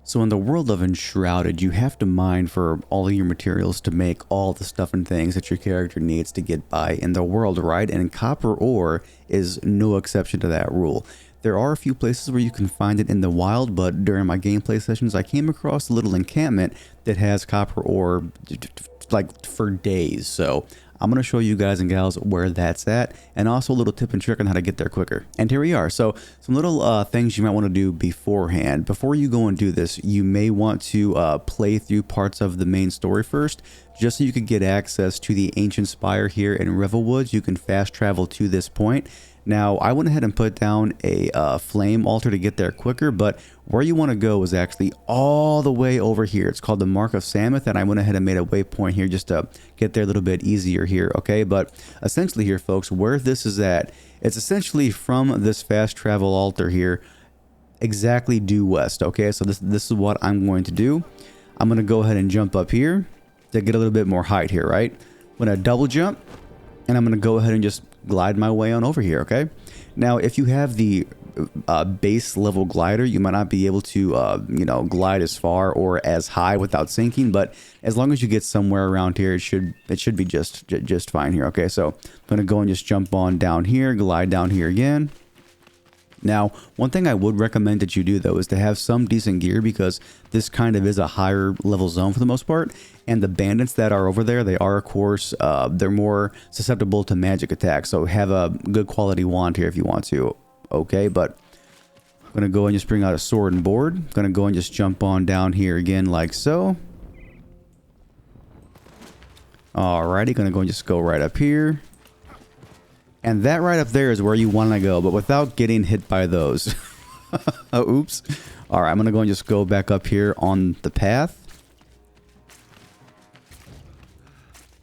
So in the world of Enshrouded, you have to mine for all of your materials to make all the stuff and things that your character needs to get by in the world, right? And copper ore is no exception to that rule. There are a few places where you can find it in the wild, but during my gameplay sessions, I came across a little encampment that has copper ore like for days. So I'm going to show you guys and gals where that's at, and also a little tip and trick on how to get there quicker. And here we are. So some little things you might want to do beforehand. Before you go and do this, you may want to play through parts of the main story first, just so you can get access to the ancient spire here in Riverwoods. You can fast travel to this point. Now, I went ahead and put down a flame altar to get there quicker, but where you want to go is actually all the way over here. It's called the Mark of Samoth, and I went ahead and made a waypoint here just to get there a little bit easier here, okay? But essentially here, folks, where this is at, it's essentially from this fast travel altar here, exactly due west, okay? So this is what I'm going to do. I'm going to go ahead and jump up here to get a little bit more height here, right? I'm going to double jump, and I'm going to go ahead and just glide my way on over here, okay? Now, if you have the base level glider, you might not be able to, you know, glide as far or as high without sinking, but as long as you get somewhere around here, it should be just fine here, okay? So I'm going to go and just jump on down here, glide down here again. Now, one thing I would recommend that you do, though, is to have some decent gear, because this kind of is a higher level zone for the most part. And the bandits that are over there, they are, of course, they're more susceptible to magic attacks. So have a good quality wand here if you want to. Okay, but I'm going to go and just bring out a sword and board. I'm going to go and just jump on down here again like so. Alrighty, going to go and just go right up here. And that right up there is where you want to go, but without getting hit by those. Oh, oops. All right, I'm going to go and just go back up here on the path.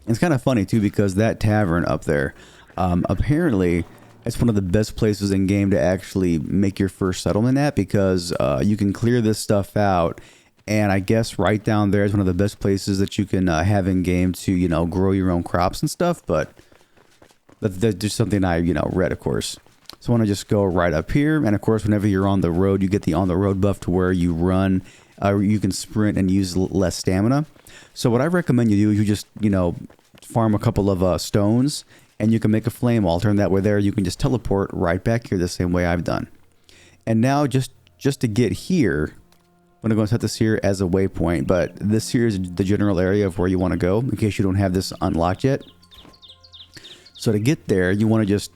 It's kind of funny, too, because that tavern up there, apparently, it's one of the best places in game to actually make your first settlement at, because you can clear this stuff out. And I guess right down there is one of the best places that you can have in game to, you know, grow your own crops and stuff, but that's just something I, you know, read, of course. So I want to just go right up here. And of course, whenever you're on the road, you get the on the road buff to where you run, you can sprint and use less stamina. So what I recommend you do is you just, you know, farm a couple of stones, and you can make a flame altar. And that way there, you can just teleport right back here the same way I've done. And now just to get here, I'm going to go and set this here as a waypoint. But this here is the general area of where you want to go, in case you don't have this unlocked yet. So to get there, you want to just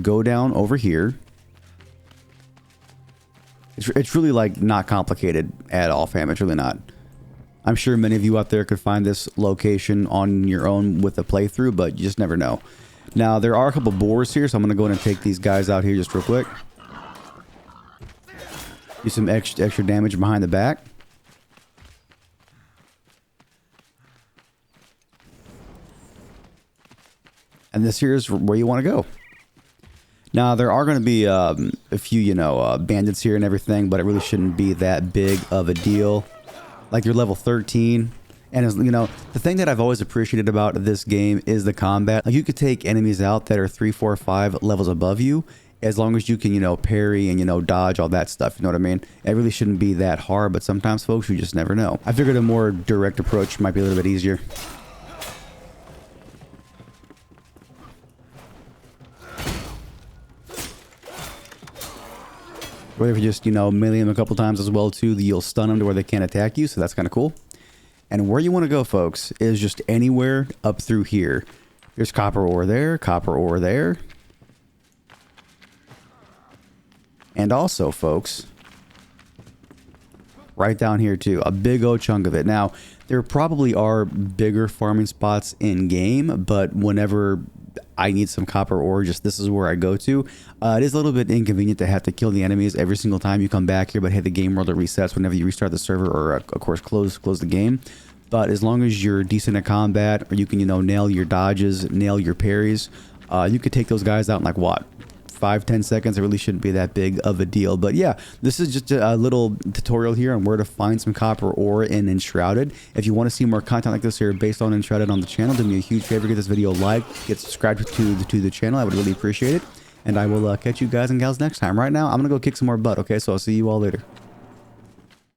go down over here. It's really like not complicated at all, fam. It's really not. I'm sure many of you out there could find this location on your own with a playthrough, but you just never know. Now, there are a couple boars here, so I'm going to go in and take these guys out here just real quick. Do some extra damage behind the back. And this here is where you want to go. Now, there are going to be a few, you know, bandits here and everything, but it really shouldn't be that big of a deal. Like, you're level 13. And, as you know, the thing that I've always appreciated about this game is the combat. Like, you could take enemies out that are 3, 4, 5 levels above you, as long as you can, you know, parry and, you know, dodge, all that stuff. You know what I mean? It really shouldn't be that hard, but sometimes, folks, you just never know. I figured a more direct approach might be a little bit easier. Or if you just, you know, melee them a couple times as well, too, you'll stun them to where they can't attack you, so that's kind of cool. And where you want to go, folks, is just anywhere up through here. There's copper ore there, copper ore there. And also, folks, right down here, too, a big old chunk of it. Now, there probably are bigger farming spots in-game, but whenever I need some copper ore, just this is where I go to. It is a little bit inconvenient to have to kill the enemies every single time you come back here, but hey, the game world resets whenever you restart the server, or of course close the game. But as long as you're decent at combat, or you can, you know, nail your dodges, nail your parries, you could take those guys out in like what, 5-10 seconds. It really shouldn't be that big of a deal. But yeah, this is just a little tutorial here on where to find some copper ore in Enshrouded. If you want to see more content like this here based on Enshrouded on the channel, do me a huge favor, get this video a like, get subscribed to the channel. I would really appreciate it. And I will catch you guys and gals next time. Right now, I'm going to go kick some more butt, okay? So I'll see you all later.